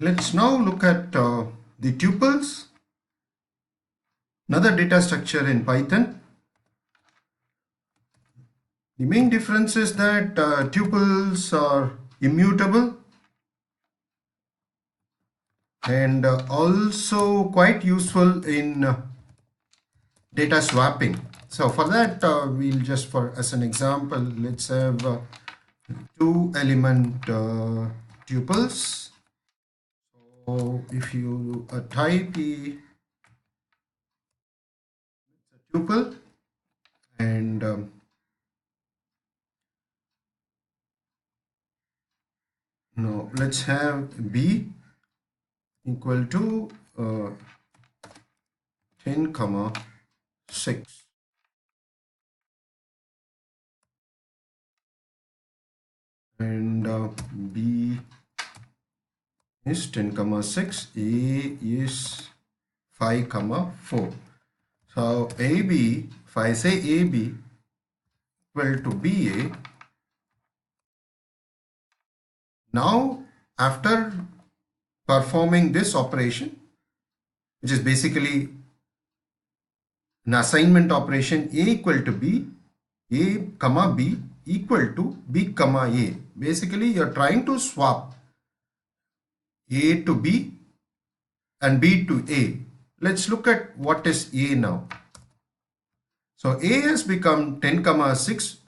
Let's now look at the tuples, another data structure in Python. The main difference is that tuples are immutable and also quite useful in data swapping. So for that, we'll just, for as an example, let's have two element tuples. So if you type a tuple and no, let's have b equal to 10 comma 6 and b is 10 comma 6, a is 5 comma 4. So ab, if I say ab equal to ba, now after performing this operation, which is basically an assignment operation, a equal to b, a comma b equal to b comma a. Basically, you're trying to swap a to b and b to a. Let's look at what is a now. So a has become 10 comma 6,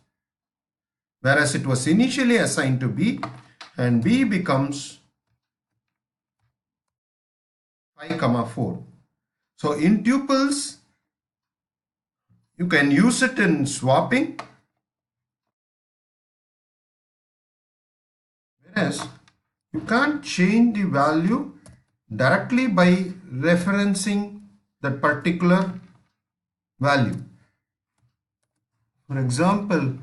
whereas it was initially assigned to b, and b becomes 5 comma 4. So in tuples, you can use it in swapping, whereas you can't change the value directly by referencing that particular value. For example,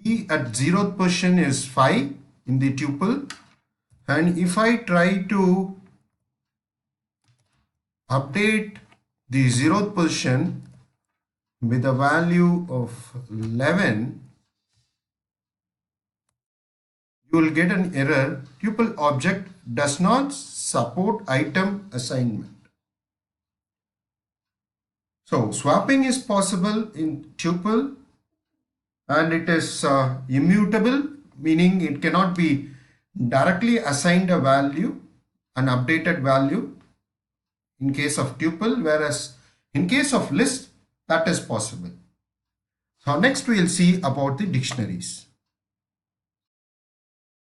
b at 0th position is 5 in the tuple, and if I try to update the 0th position with a value of 11, you will get an error. Tuple object does not support item assignment. So swapping is possible in tuple, and it is immutable, meaning it cannot be directly assigned a value, an updated value in case of tuple, whereas in case of list that is possible. So next we will see about the dictionaries.